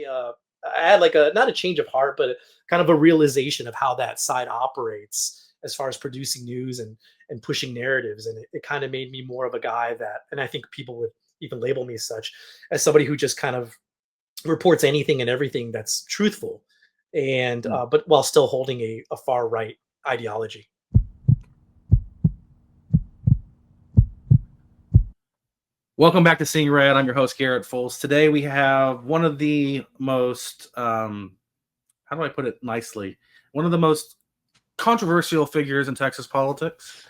I had like a not a change of heart, but kind of a realization of how that side operates as far as producing news and pushing narratives. And it kind of made me more of a guy that, and I think people would even label me as such, as somebody who just kind of reports anything and everything that's truthful, and Mm. but while still holding a far right ideology. Welcome back to Seeing Red. I'm your host, Garrett Fulce. Today we have one of the most, how do I put it nicely? One of the most controversial figures in Texas politics.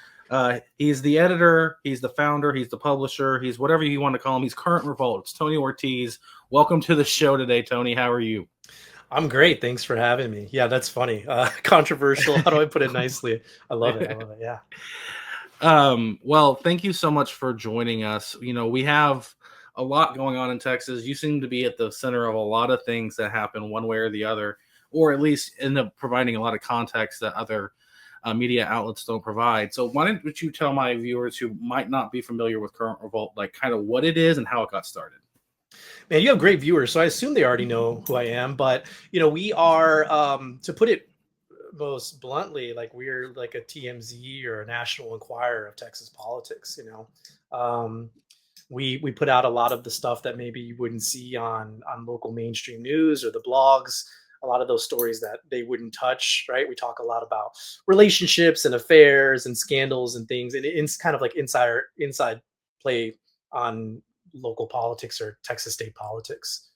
He's the editor, he's the founder, he's the publisher, he's whatever you want to call him. He's Current Revolt. It's Tony Ortiz. Welcome to the show today, Tony. How are you? I'm great. Thanks for having me. Yeah, that's funny. Controversial. How do I put it nicely? I love it. I love it. Yeah. Well, thank you so much for joining us. We have a lot going on in Texas. You seem to be at the center of a lot of things that happen one way or the other, or at least end up providing a lot of context that other media outlets don't provide. So why don't you tell my viewers who might not be familiar with Current Revolt, like kind of what it is and how it got started? Man, you have great viewers, so I assume they already know who I am. But we are, to put it most bluntly, like we're like a TMZ or a National Enquirer of Texas politics. We put out a lot of the stuff that maybe you wouldn't see on local mainstream news or the blogs. A lot of those stories that they wouldn't touch, right? We talk a lot about relationships and affairs and scandals and things, and it's kind of like inside play on local politics or Texas state politics.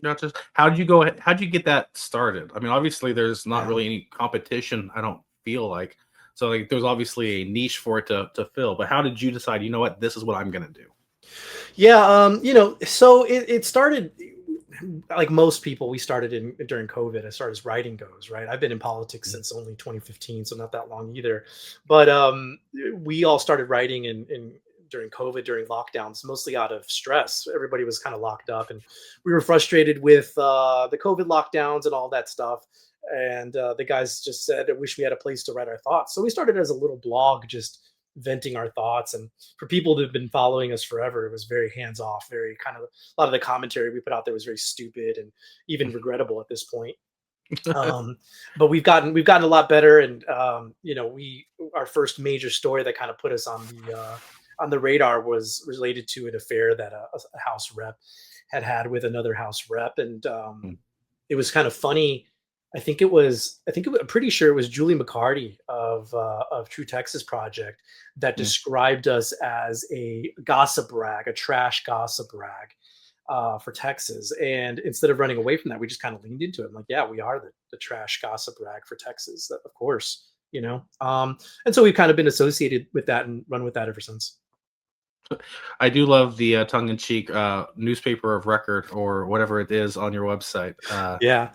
Not just how did you go? How did you get that started? I mean, obviously, there's not Yeah. really any competition. I don't feel like so. Like, there's obviously a niche for it to fill. But how did you decide? You know what? This is what I'm gonna do. Yeah, so it started like most people. We started during COVID as far as writing goes, right? I've been in politics since only 2015, so not that long either. But we all started writing in during COVID, during lockdowns, mostly out of stress. Everybody was kind of locked up, and we were frustrated with the COVID lockdowns and all that stuff. And the guys just said, "I wish we had a place to write our thoughts." So we started as a little blog, just venting our thoughts. And for people that have been following us forever, it was very hands off, very kind of, a lot of the commentary we put out there was very stupid and even regrettable at this point. um, but we've gotten a lot better. And we our first major story that kind of put us on the radar was related to an affair that a House rep had with another House rep. And it was kind of funny. I'm pretty sure it was Julie McCarty of True Texas Project that Mm. described us as a gossip rag, a trash gossip rag, for Texas. And instead of running away from that, we just kind of leaned into it. I'm like, yeah, we are the trash gossip rag for Texas, of course. And so we've kind of been associated with that and run with that ever since. I do love the tongue-in-cheek newspaper of record or whatever it is on your website. Yeah.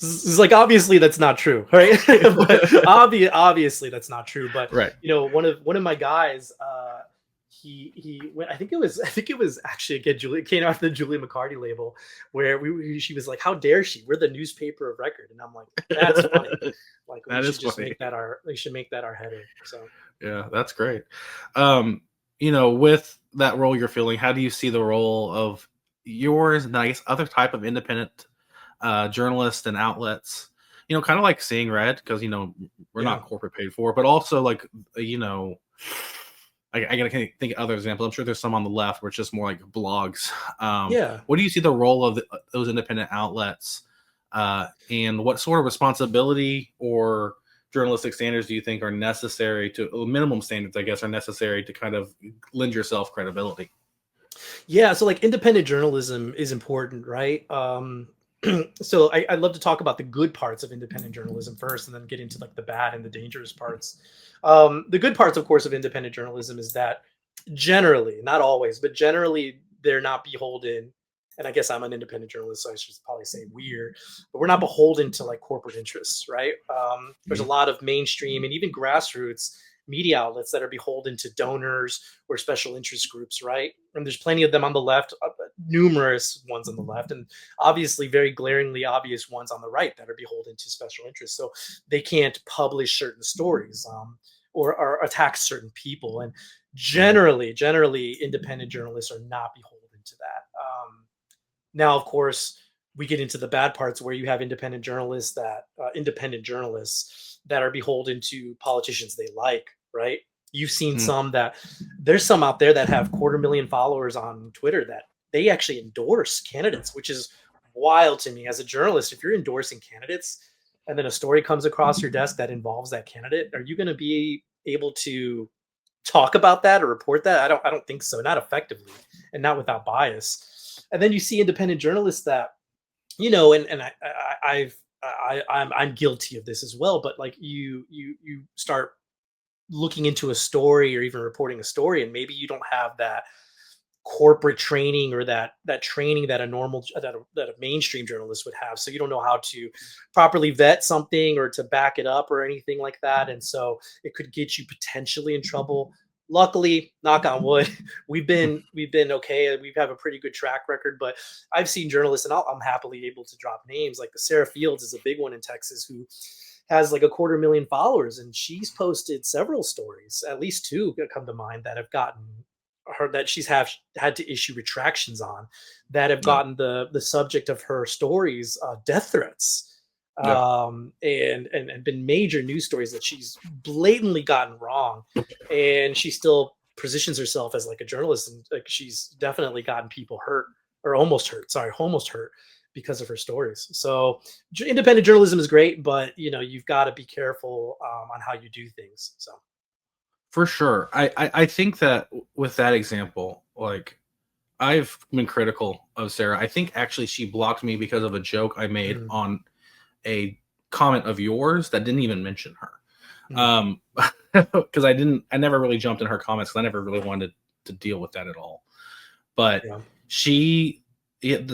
It's like, obviously that's not true, right? But obviously that's not true. But Right. one of my guys, he went. I think it was actually, again, Julie, it came off the Julie McCarty label, where she was like, "How dare she? We're the newspaper of record." And I'm like, "That's funny. Like, we That should is just funny. make that our header." So Yeah, that's great. With that role you're filling, how do you see the role of yours and I guess other type of independent journalists and outlets? Kind of like Seeing Red, because we're yeah, not corporate paid for, but also like you know, I gotta think of other examples. I'm sure there's some on the left where it's just more like blogs. yeah. What do you see the role of those independent outlets, and what sort of responsibility or journalistic standards do you think are necessary to minimum standards, I guess, are necessary to kind of lend yourself credibility? Yeah, so like independent journalism is important, right? So I'd love to talk about the good parts of independent journalism first, and then get into like the bad and the dangerous parts. The good parts, of course, of independent journalism is that generally, not always, but generally, they're not beholden. And I guess I'm an independent journalist, so I should probably say we're, but we're not beholden to like corporate interests, right? There's a Mhm. lot of mainstream and even grassroots media outlets that are beholden to donors or special interest groups, right? And there's plenty of them on the left, numerous ones on the left, and obviously very glaringly obvious ones on the right that are beholden to special interests. So they can't publish certain stories, or attack certain people. And generally, independent journalists are not beholden to that. Now, of course, we get into the bad parts where you have independent journalists that are beholden to politicians they like, right? You've seen Mm, some that there's some out there that have 250,000 followers on Twitter that they actually endorse candidates, which is wild to me as a journalist. If you're endorsing candidates and then a story comes across your desk that involves that candidate, are you going to be able to talk about that or report that? I don't think so. Not effectively and not without bias. And then you see independent journalists that, and I'm guilty of this as well. But like you start looking into a story or even reporting a story, and maybe you don't have that corporate training or that training that a mainstream journalist would have, so you don't know how to properly vet something or to back it up or anything like that, and so it could get you potentially in trouble. Luckily, knock on wood, we've been okay. We have a pretty good track record, but I've seen journalists, and I'm happily able to drop names, like Sarah Fields is a big one in Texas, who has like a 250,000 followers, and she's posted several stories, at least two that come to mind, that have gotten her, that she's have had to issue retractions on, that have yeah, gotten the subject of her stories death threats, yeah, and been major news stories that she's blatantly gotten wrong, and she still positions herself as like a journalist, and like she's definitely gotten people hurt, or almost hurt because of her stories. So independent journalism is great, but you've got to be careful on how you do things. So for sure. I think that with that example, like I've been critical of Sarah. I think actually she blocked me because of a joke I made mm, on a comment of yours that didn't even mention her. mm, Because I never really jumped in her comments because I never really wanted to deal with that at all. But yeah, she,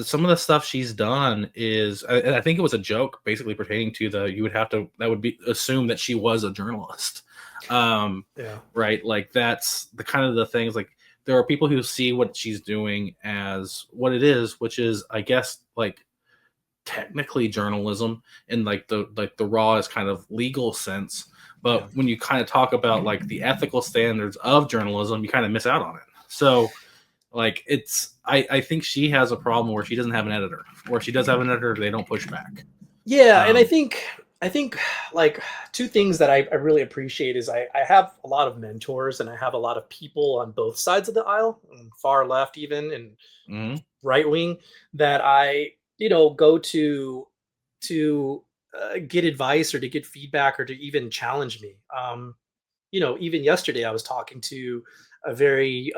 some of the stuff she's done is, and I think it was a joke basically pertaining to that would be assume that she was a journalist. yeah, Right. Like that's the kind of the things, like there are people who see what she's doing as what it is, which is, I guess, like technically journalism in like the rawest kind of legal sense. yeah. But when you kind of talk about like the ethical standards of journalism, you kind of miss out on it. So like I think she has a problem where she doesn't have an editor, or if she does have an editor, they don't push back. Yeah, and I Um, think I think like two things that I really appreciate is I have a lot of mentors, and I have a lot of people on both sides of the aisle, far left even, and mhm, right wing, that I go to get advice or to get feedback or to even challenge me. Even yesterday I was talking to a very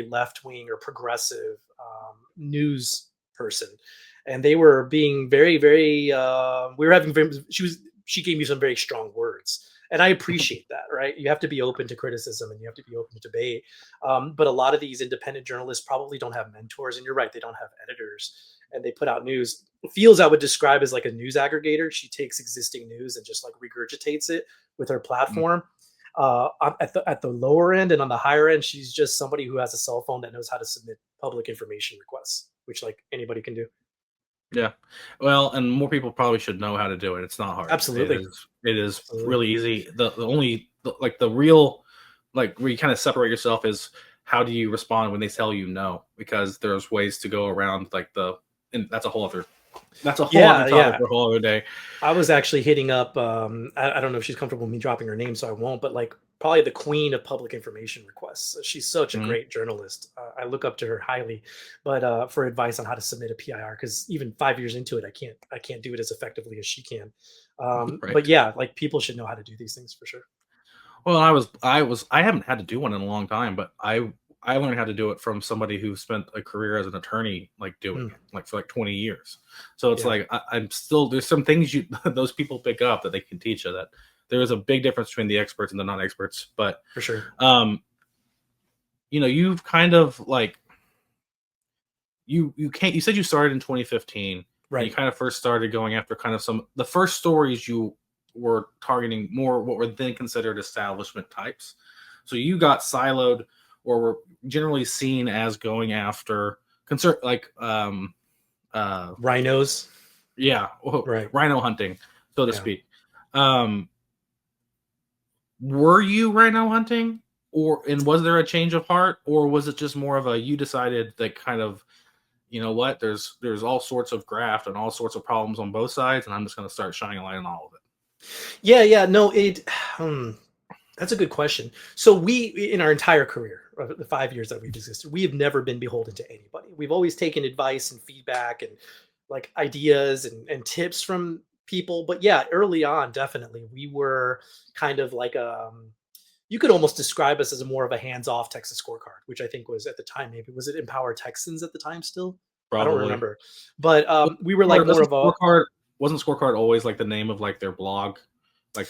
left wing or progressive news person, and they were being very. We were having she gave me some very strong words, and I appreciate that. Right, you have to be open to criticism and you have to be open to debate. But a lot of these independent journalists probably don't have mentors, and you're right, they don't have editors, and they put out news. Fields I would describe as like a news aggregator. She takes existing news and just like regurgitates it with her mhm. platform. At the lower end, and on the higher end, she's just somebody who has a cell phone that knows how to submit public information requests, which like anybody can do. Yeah. Well, and more people probably should know how to do it. It's not hard. Absolutely, It is absolutely. really easy. The only like the real, like where you kind of separate yourself is how do you respond when they tell you no? Because there's ways to go around like and that's a whole other Yeah, topic yeah. for a whole other day. I was actually hitting up. I don't know if she's comfortable with me dropping her name, so I won't. But like probably the queen of public information requests. She's such a Mhm. great journalist. I look up to her highly, but for advice on how to submit a PIR, because even 5 years into it, I can't do it as effectively as she can. But Right. yeah, like people should know how to do these things for sure. Well, I haven't had to do one in a long time, but I learned how to do it from somebody who spent a career as an attorney, like doing Mm, it, like for like 20 years. So it's yeah. like I'm still there's some things you those people pick up that they can teach you that there is a big difference between the experts and the non-experts. But For sure. um, you've kind of like you can't you said you started in 2015 and you Right. kind of first started going after kind of some the first stories you were targeting more what were then considered establishment types. So you got siloed or were generally seen as going after concern like uh Rhinos. yeah, Right. rhino hunting, so to Yeah. speak. Um were you rhino hunting, or and was there a change of heart, or was it just more of a you decided that kind of you know what, there's all sorts of graft and all sorts of problems on both sides, and I'm just going to start shining a light on all of it? Yeah, no, that's a good question. So we, in our entire career, the 5 years that we've existed, we have never been beholden to anybody. We've always taken advice and feedback and like ideas and tips from people. But yeah, early on, definitely, we were kind of like you could almost describe us as a more of a hands-off Texas scorecard, which I think was at the time, maybe was it Empower Texans at the time still? I don't Probably. remember. But we were like Or more doesn't of a scorecard wasn't scorecard always like the name of like their blog? Like,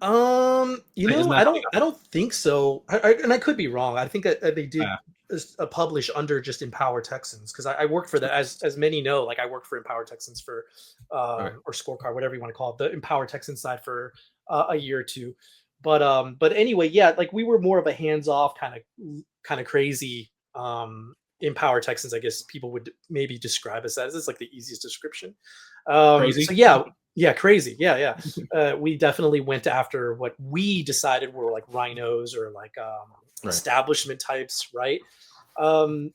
isn't that I don't think so. And I could be wrong. I think that they did yeah, publish under just Empower Texans because I worked for that, as many know. Like I worked for Empower Texans for right. or Scorecard, whatever you want to call it, the Empower Texans side for a year or two. But anyway, yeah, like we were more of a hands off kind of crazy Empower Texans. I guess people would maybe describe us as. It's like the easiest description. Crazy. So yeah, yeah, crazy. Yeah, yeah. We definitely went after what we decided were like rhinos or like Right. establishment types, right?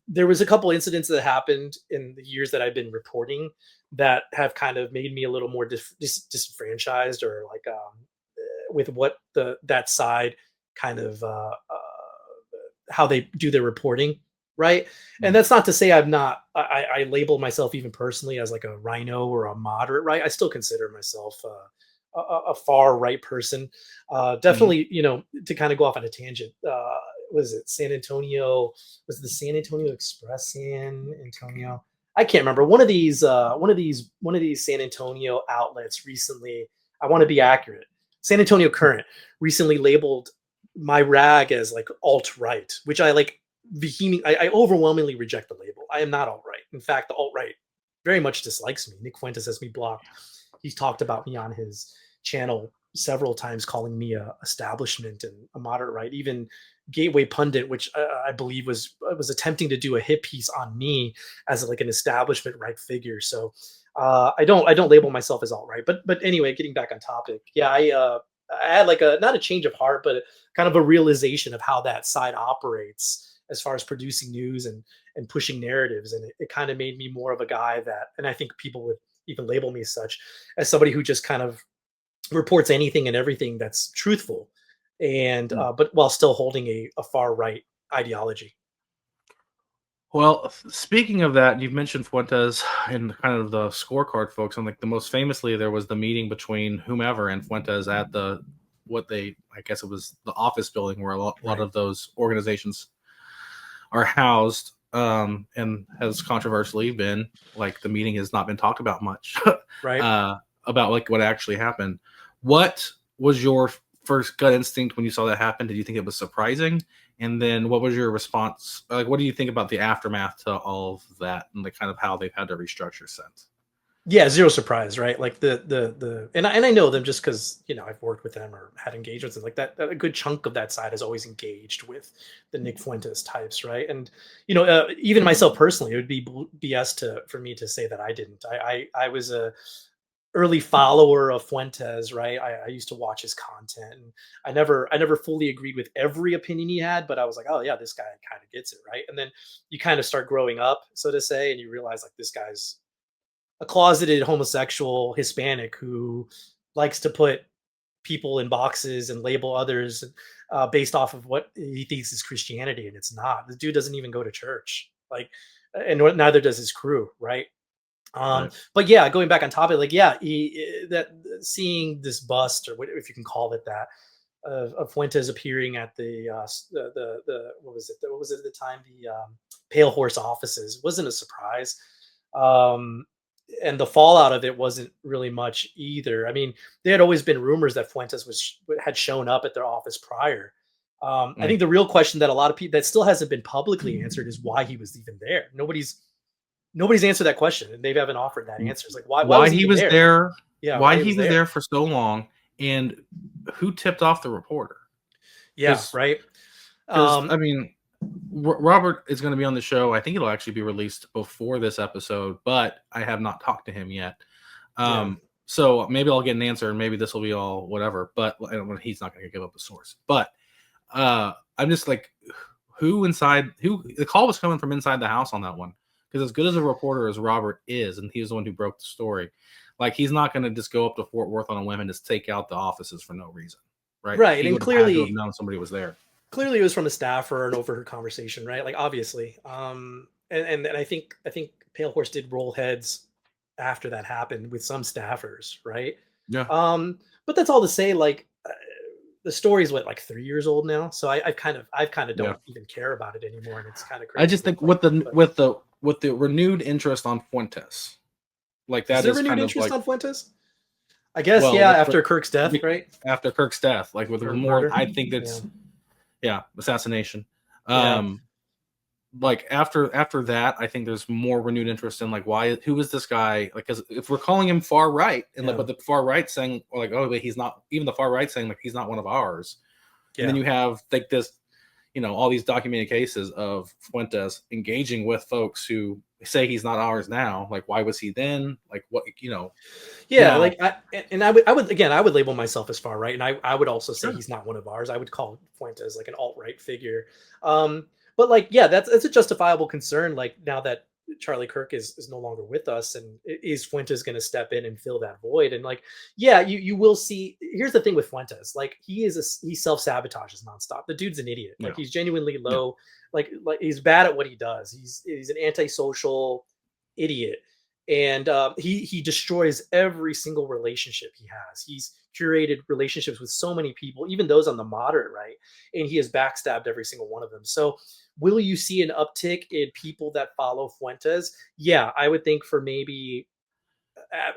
There was a couple incidents that happened in the years that I've been reporting that have kind of made me a little more disenfranchised or like with what that side kind of how they do their reporting, right? And Mm. that's not to say I'm not. I label myself even personally as like a rhino or a moderate right. I still consider myself a far right person. Mhm. Definitely, to kind of go off on a tangent. Was it San Antonio? Was it the San Antonio Express? San Antonio. I can't remember. One of these San Antonio outlets recently. I want to be accurate. San Antonio Current recently labeled my rag as like alt right, which I like I overwhelmingly reject the label. I am not alt right. In fact, the alt right very much dislikes me. Nick Fuentes has me blocked. He's talked about me on his channel several times, calling me a establishment and a moderate right. Even Gateway Pundit, which I believe was attempting to do a hit piece on me as like an establishment right figure. So I don't label myself as alt right. But anyway, getting back on topic, yeah, I had like a not a change of heart, but kind of a realization of how that side operates as far as producing news and pushing narratives. And it kind of made me more of a guy that, and I think people would even label me as such, as somebody who just kind of reports anything and everything that's truthful, and Mm. but while still holding a far right ideology. Well, speaking of that, you've mentioned Fuentes and kind of the scorecard folks, and like the most famously, there was the meeting between whomever and Fuentes at the what they, I guess it was the office building where lot Right. of those organizations are housed. And has controversially been like the meeting has not been talked about much Right. uh, about like what actually happened. What was your first gut instinct when you saw that happen? Did you think it was surprising? And then what was your response? Like, what do you think about the aftermath to all of that and the kind of how they've had to restructure since? Yeah, zero surprise, right? Like and I know them just because I've worked with them or had engagements and like that. A good chunk of that side is always engaged with the Nick Fuentes types, right? And even myself personally, it would be BS for me to say that I didn't. I was a early follower of Fuentes, right? I used to watch his content, and I never fully agreed with every opinion he had, but I was like, oh yeah, this guy kind of gets it, right? And then you kind of start growing up, so to say, and you realize like this guy's a closeted homosexual Hispanic who likes to put people in boxes and label others based off of what he thinks is Christianity, and it's not. The dude doesn't even go to church, like, and neither does his crew, right? Right. But yeah, going back on topic, like, yeah, that seeing this bust, or what, if you can call it that, of Fuentes appearing at the what was it? What was it at the time? The Pale Horse offices wasn't a surprise. Um, and the fallout of it wasn't really much either. I mean, there had always been rumors that Fuentes had shown up at their office prior. I Mm. think the real question that a lot of people that still hasn't been publicly answered is why he was even there. Nobody's answered that question, and they haven't offered that answer. It's like why Why was he he even was there? there, Yeah, why why he he was was there? there for so long, and who tipped off the reporter? Yeah, Because right. I Um, mean, Robert is going to be on the show. I think it'll actually be released before this episode, but I have not talked to him yet. yeah, So maybe I'll get an answer, and maybe this will be all whatever. But he's not going to give up a source. But I'm just like, who inside? Who the call was coming from inside the house on that one? Because as good as a reporter as Robert is, and he was the one who broke the story, like he's not going to just go up to Fort Worth on a whim and just take out the offices for no reason, right? Right. He And would have had to have clearly, known somebody was there. clearly it was from a staffer and overheard conversation, right? Like obviously. And I think Pale Horse did roll heads after that happened with some staffers, right? Yeah. But that's all to say, like the story's what, like 3 years old now. So I've kind of Yeah. don't even care about it anymore. And it's kind of I crazy. just think Like, with the renewed interest on Fuentes, like is that there is renewed kind of interest like, on Fuentes? I guess, well, yeah, with after Kirk's death, right? after Kirk's death, like with Or more, murder. I think Yeah. it's assassination. Yeah. Like after that, I think there's more renewed interest in like who is this guy? Like, because if we're calling him far right, and Yeah. but the far right saying like, oh, but he's not, even the far right saying like he's not one of ours, and then Yeah. you have like this, all these documented cases of Fuentes engaging with folks who say he's not ours now. Like, why was he then? Like, what, Yeah, now? like I would again, I would label myself as far right, and I would also say Sure. he's not one of ours. I would call Fuentes like an alt right figure. But like, yeah, that's a justifiable concern. Like now that Charlie Kirk is no longer with us, and is Fuentes going to step in and fill that void? And like, yeah, you will see. Here's the thing with Fuentes, like he self sabotages nonstop. The dude's an idiot. Yeah. Like he's genuinely Yeah. low. Like he's bad at what he does. He's an antisocial idiot, and he destroys every single relationship he has. He's curated relationships with so many people, even those on the moderate right, and he has backstabbed every single one of them. So will you see an uptick in people that follow Fuentes? Yeah, I would think for maybe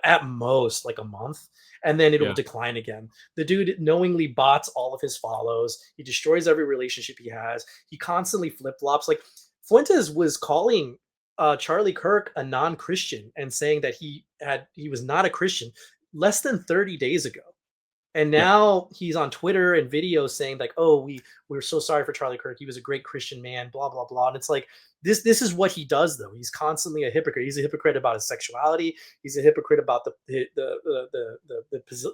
at most like a month, and then it'll Yeah. decline again. The dude knowingly bots all of his follows. He destroys every relationship he has. He constantly flip-flops. Like Fuentes was calling Charlie Kirk a non-Christian and saying that he was not a Christian less than 30 days ago. And Yeah. now he's on Twitter and videos saying like, "Oh, we're so sorry for Charlie Kirk. He was a great Christian man." Blah blah blah. And it's like this is what he does though. He's constantly a hypocrite. He's a hypocrite about his sexuality. He's a hypocrite about the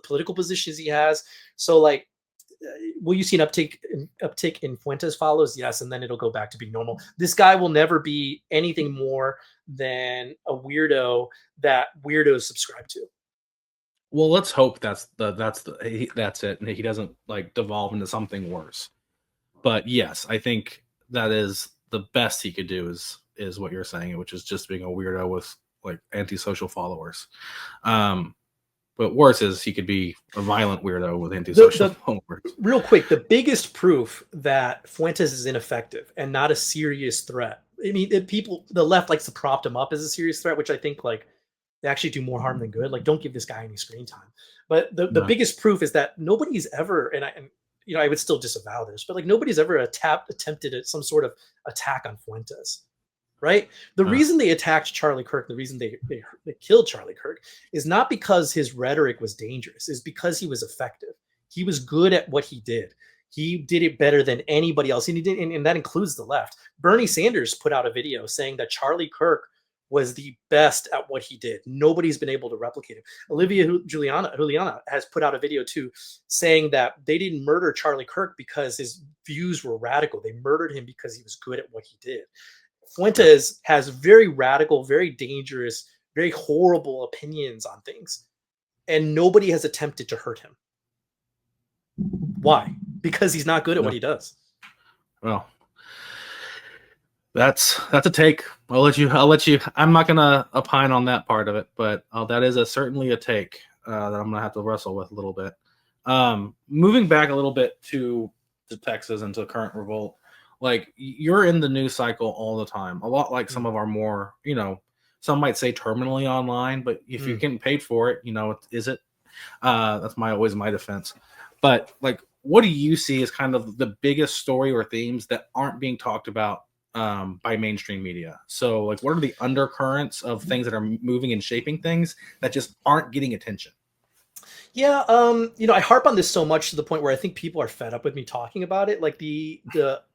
political positions he has. So like, will you see an uptick in Fuentes follows? Yes, and then it'll go back to being normal. This guy will never be anything more than a weirdo that weirdos subscribe to. Well, let's hope that's it, and he doesn't like devolve into something worse. But yes, I think that is the best he could do is what you're saying, which is just being a weirdo with like antisocial followers. But worse is he could be a violent weirdo with antisocial followers. Real quick, the biggest proof that Fuentes is ineffective and not a serious threat. I mean, the left likes to prop him up as a serious threat, which I think like they actually do more harm than good. Like, don't give this guy any screen time. But the No. biggest proof is that nobody's ever, and I would still disavow this, but like nobody's ever attempted some sort of attack on Fuentes, right? The reason they attacked Charlie Kirk, the reason they killed Charlie Kirk, is not because his rhetoric was dangerous, is because he was effective. He was good at what he did. He did it better than anybody else, and he did, and that includes the left. Bernie Sanders put out a video saying that Charlie Kirk was the best at what he did. Nobody's been able to replicate him. Olivia Juliana has put out a video too, saying that they didn't murder Charlie Kirk because his views were radical. They murdered him because he was good at what he did. Fuentes has very radical, very dangerous, very horrible opinions on things, and nobody has attempted to hurt him. Why? Because he's not good at what he does. Well, that's a take. I'll let you. I'm not gonna opine on that part of it, but that is certainly a take that I'm gonna have to wrestle with a little bit. Moving back a little bit to Texas and to Current Revolt, like you're in the news cycle all the time. A lot like some of our more, some might say terminally online, but if you're getting paid for it, is it? That's always my defense. But like, what do you see as kind of the biggest story or themes that aren't being talked about by mainstream media? So like, what are the undercurrents of things that are moving and shaping things that just aren't getting attention? Yeah, I harp on this so much to the point where I think people are fed up with me talking about it. Like the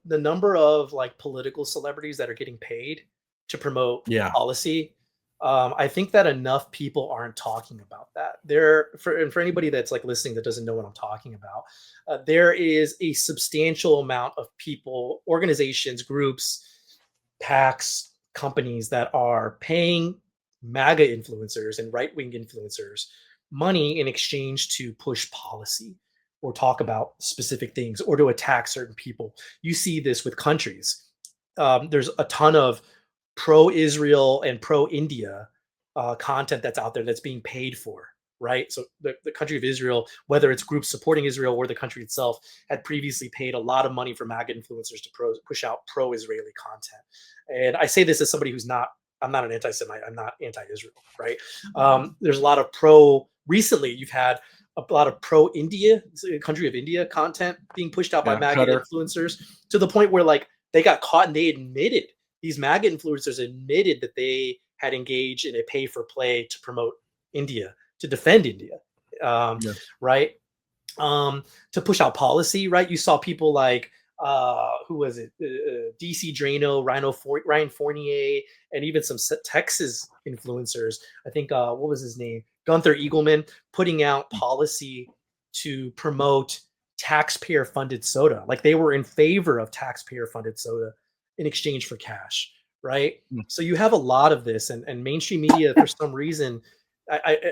number of like political celebrities that are getting paid to promote policy. I think that enough people aren't talking about that. For anybody that's like listening that doesn't know what I'm talking about, there is a substantial amount of people, organizations, groups, PACs, companies that are paying MAGA influencers and right-wing influencers money in exchange to push policy or talk about specific things or to attack certain people. You see this with countries. There's a ton of pro-Israel and pro-India content that's out there that's being paid for, right? So the country of Israel, whether it's groups supporting Israel or the country itself, had previously paid a lot of money for MAGA influencers to push out pro-Israeli content. And I say this as somebody who's not, I'm not an anti-Semite, I'm not anti-Israel, right? There's a lot of recently you've had a lot of pro-India, country of India content being pushed out by MAGA influencers to the point where like they got caught and they admitted, these MAGA influencers admitted that they had engaged in a pay for play to promote India, to defend India, right? To push out policy, right? You saw people like, who was it? DC Drano, Ryan Fournier, and even some Texas influencers. I think, what was his name? Gunther Eagleman, putting out policy to promote taxpayer funded soda. Like they were in favor of taxpayer funded soda in exchange for cash, right? So you have a lot of this, and mainstream media, for some reason,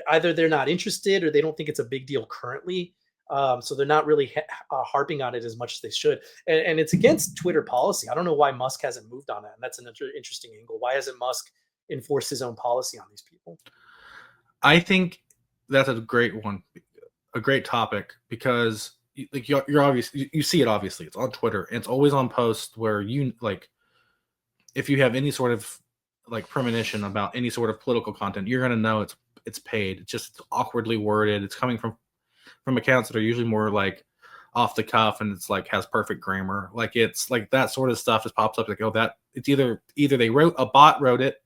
either they're not interested or they don't think it's a big deal currently. So they're not really harping on it as much as they should. And it's against Twitter policy. I don't know why Musk hasn't moved on that. And that's an interesting angle. Why hasn't Musk enforced his own policy on these people? I think that's a great one, a great topic, because like you're obvious, you see it, obviously it's on Twitter and it's always on posts where you like, if you have any sort of like premonition about any sort of political content, you're going to know it's paid. It's just awkwardly worded. It's coming from accounts that are usually more like off the cuff, and it's like has perfect grammar. Like it's like that sort of stuff just pops up like, oh, that it's either they wrote, a bot wrote it,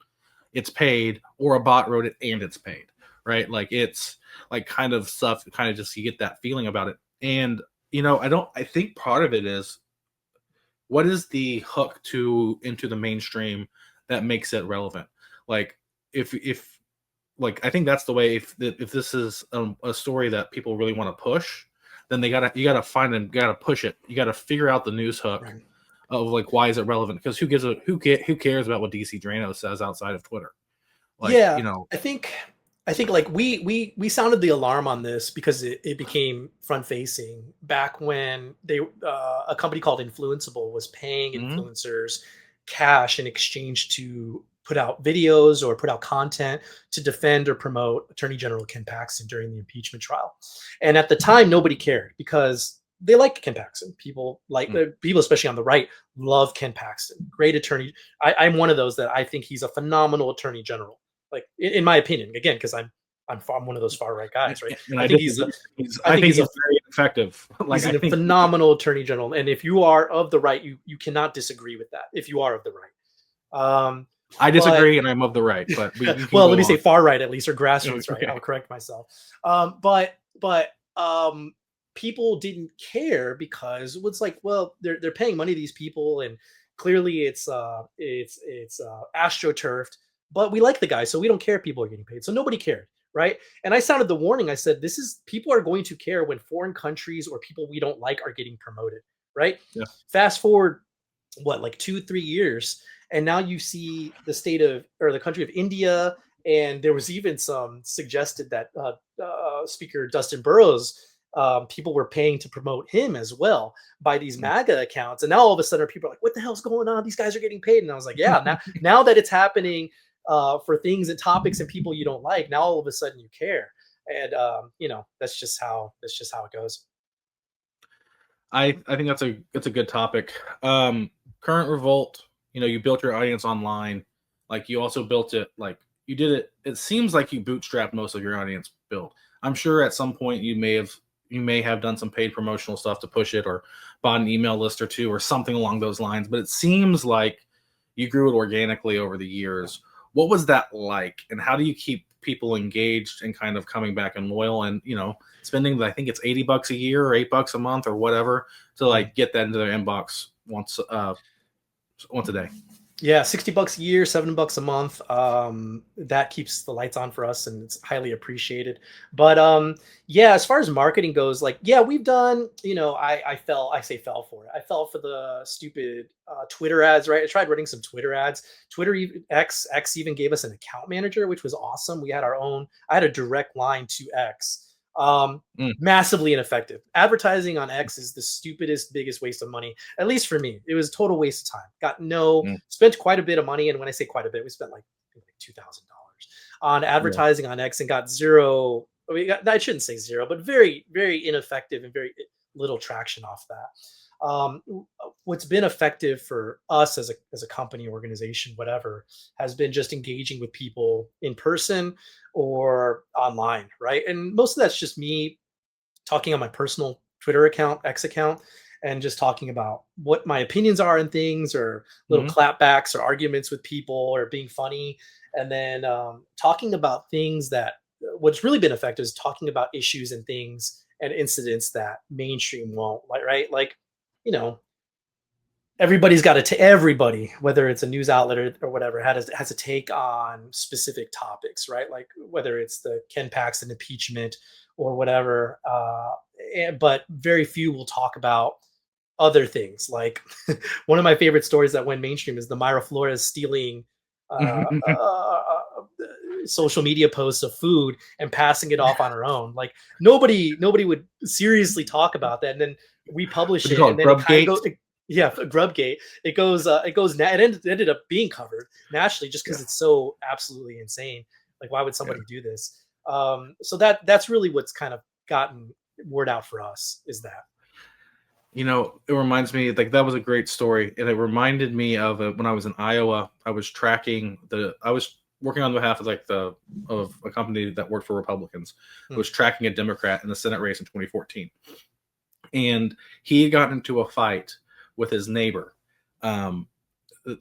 it's paid, or a bot wrote it and it's paid, right? Like it's like kind of stuff, kind of just you get that feeling about it. And I think part of it is, what is the hook into the mainstream that makes it relevant? Like if like, I think that's the way, if this is a story that people really want to push, then you gotta find and gotta push it. You gotta figure out the news hook of like, why is it relevant? Because who cares about what DC Drano says outside of Twitter? Like, I think like we sounded the alarm on this because it became front facing back when a company called Influenceable was paying influencers cash in exchange to put out videos or put out content to defend or promote Attorney General Ken Paxton during the impeachment trial. And at the time, nobody cared because they liked Ken Paxton. People people, especially on the right, love Ken Paxton. Great attorney. I'm one of those that I think he's a phenomenal Attorney General. Like in my opinion, again, because I'm one of those far right guys, right? And I think he's very effective. Like, he's a phenomenal Attorney General, and if you are of the right, you cannot disagree with that. If you are of the right, I disagree, and I'm of the right. But well, let me say far right at least, or grassroots right. I'll correct myself. But people didn't care because it's like, well, they're paying money to these people, and clearly it's astroturfed. But we like the guy, so we don't care if people are getting paid. So nobody cared, right? And I sounded the warning. I said, people are going to care when foreign countries or people we don't like are getting promoted, right? Yeah. Fast forward, like 2-3 years, and now you see the country of India, and there was even some suggested that Speaker Dustin Burrows, people were paying to promote him as well by these MAGA accounts. And now all of a sudden people are like, what the hell's going on? These guys are getting paid. And I was like, yeah, now that it's happening for things and topics and people you don't like, now all of a sudden you care. And that's just how it goes. I think that's a good topic. Current Revolt, you built your audience online. Like, you also built it, like, you did it. It seems like you bootstrapped most of your audience build. I'm sure at some point you may have done some paid promotional stuff to push it, or bought an email list or two or something along those lines. But it seems like you grew it organically over the years. What was that like? And how do you keep people engaged and kind of coming back and loyal, and, spending, I think it's $80 a year or $8 a month or whatever to like get that into their inbox once a day? Yeah, $60 a year, $7 a month. That keeps the lights on for us and it's highly appreciated. But yeah, as far as marketing goes, like, yeah, we've done, I say fell for it. I fell for the stupid Twitter ads, right? I tried running some Twitter ads. X even gave us an account manager, which was awesome. We had our own, I had a direct line to X. Um, Mm, Massively ineffective. Advertising on X is the stupidest, biggest waste of money, at least for me. It was a total waste of time. mm, Spent quite a bit of money. And when I say quite a bit, we spent like $2,000 on yeah. advertising on X and got zero. I shouldn't say zero, but very, very ineffective and very little traction off that. What's been effective for us as a company, organization, whatever, has been just engaging with people in person or online, right? And most of that's just me talking on my personal Twitter account, X account, and just talking about what my opinions are in things or little Hmm. clapbacks or arguments with people or being funny. And then talking about things that what's really been effective is talking about issues and things and incidents that mainstream won't, like, right? Like, you know, everybody's got to everybody, whether it's a news outlet or whatever, has a take on specific topics, right? Like whether it's the Ken Paxton impeachment or whatever. But very few will talk about other things. Like one of my favorite stories that went mainstream is the Myra Flores stealing uh, social media posts of food and passing it off on her own. Like nobody would seriously talk about that. And then we publish What do you it, call and it? then it kind of Grub-Gate? goes. Yeah, Grub-Gate. It ended up being covered nationally just Yeah. because it's so absolutely insane. Like, why would somebody do this? So that's really what's kind of gotten word out for us is that. It reminds me like that was a great story, and it reminded me of when I was in Iowa. I was working on behalf of of a company that worked for Republicans. I Hmm. was tracking a Democrat in the Senate race in 2014, and he had gotten into a fight with his neighbor um,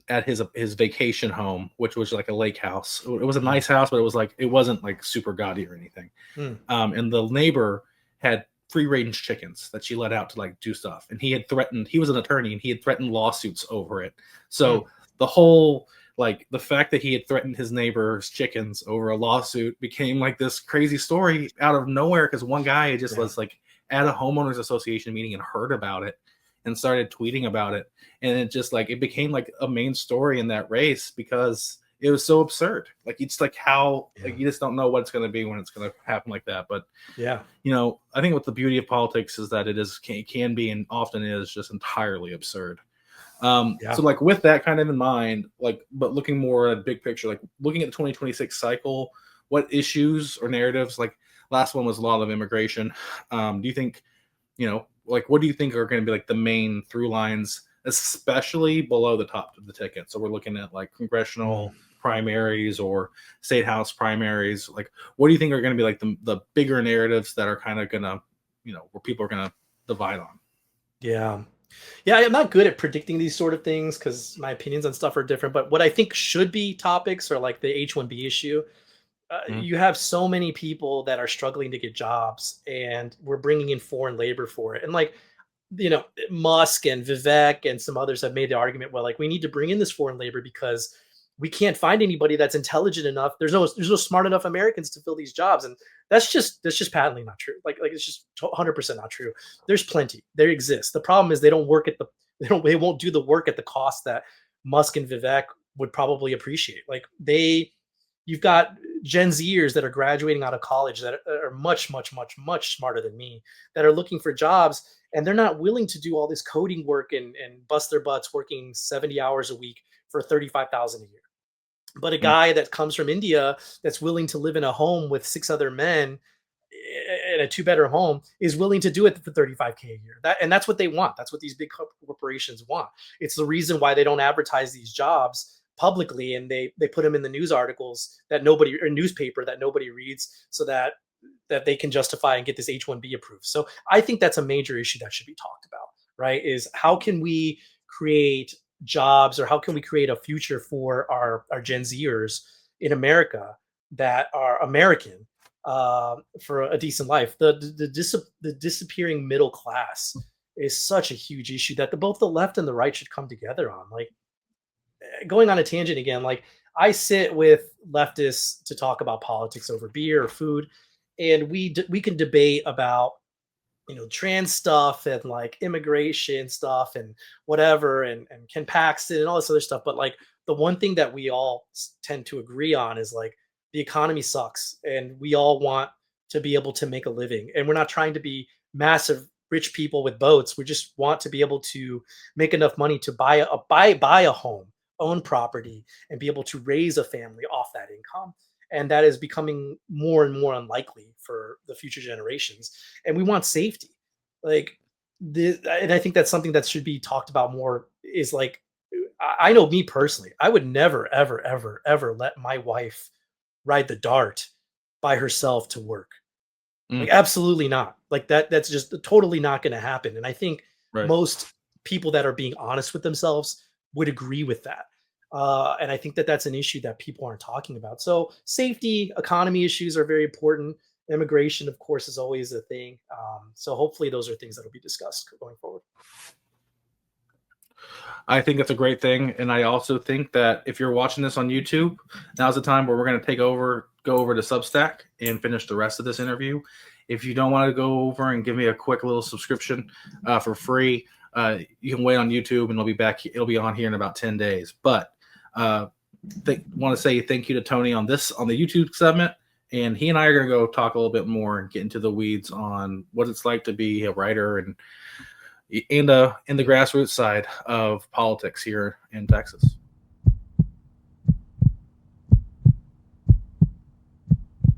at his vacation home, which was like a lake house. It was a Hmm. nice house, but it wasn't like super gaudy or anything. Hmm. And the neighbor had free range chickens that she let out to like do stuff, and he was an attorney, and he had threatened lawsuits over it. Hmm. So the whole like the fact that he had threatened his neighbor's chickens over a lawsuit became like this crazy story out of nowhere because one guy just Yeah. was like at a homeowners association meeting and heard about it and started tweeting about it, and it just like it became like a main story in that race because it was so absurd. Like it's like how Yeah. like you just don't know what it's going to be when it's going to happen like that. But Yeah. I think what the beauty of politics is that it can be and often is just entirely absurd. Yeah. So like with that kind of in mind, like but looking more at big picture, like looking at the 2026 cycle, what issues or narratives like last one was a lot of immigration. Do you think like what do you think are going to be like the main through lines, especially below the top of the ticket? So we're looking at like Mm. congressional primaries or state house primaries. Like, what do you think are going to be like the bigger narratives that are kind of going to, where people are going to divide on? Yeah. Yeah, I'm not good at predicting these sort of things because my opinions on stuff are different. But what I think should be topics are like the H-1B issue. Mhm. You have so many people that are struggling to get jobs, and we're bringing in foreign labor for it. And like, Musk and Vivek and some others have made the argument, well, like we need to bring in this foreign labor because we can't find anybody that's intelligent enough. There's no smart enough Americans to fill these jobs, and that's just patently not true. Like it's just 100% not true. There's plenty. They exist. The problem is they don't work at the they won't do the work at the cost that Musk and Vivek would probably appreciate. Like you've got Gen Zers that are graduating out of college that are much, much, much, much smarter than me that are looking for jobs, and they're not willing to do all this coding work and bust their butts working 70 hours a week for 35,000 a year. But a Mm. guy that comes from India that's willing to live in a home with six other men in a two-bedroom home is willing to do it for 35K a year. That's what they want. That's what these big corporations want. It's the reason why they don't advertise these jobs publicly, and they put them in the news articles that nobody or newspaper that nobody reads, so that they can justify and get this H-1B approved. So I think that's a major issue that should be talked about, right? Is how can we create jobs, or how can we create a future for our Gen Zers in America that are American, for a decent life. The disappearing middle class is such a huge issue that both the left and the right should come together on. Like, going on a tangent again, like I sit with leftists to talk about politics over beer or food, and we can debate about trans stuff and like immigration stuff and whatever and Ken Paxton and all this other stuff. But like the one thing that we all tend to agree on is like the economy sucks and we all want to be able to make a living. And we're not trying to be massive rich people with boats. We just want to be able to make enough money to buy a home, own property, and be able to raise a family off that income. And that is becoming more and more unlikely for the future generations. And we want safety. Like and I think that's something that should be talked about more is like I know me personally, I would never, ever, ever, ever let my wife ride the dart by herself to work. Mm, Like absolutely not. Like that's just totally not going to happen. And I think right. most people that are being honest with themselves would agree with that. And I think that that's an issue that people aren't talking about. So safety, economy issues are very important. Immigration, of course, is always a thing. So hopefully those are things that will be discussed going forward. I think that's a great thing, and I also think that if you're watching this on YouTube, now's the time where we're going to go over to Substack and finish the rest of this interview. If you don't want to go over and give me a quick little subscription for free, you can wait on YouTube, and it'll be back. It'll be on here in about 10 days. But want to say thank you to Tony on the YouTube segment, and he and I are going to go talk a little bit more and get into the weeds on what it's like to be a writer and in the grassroots side of politics here in Texas.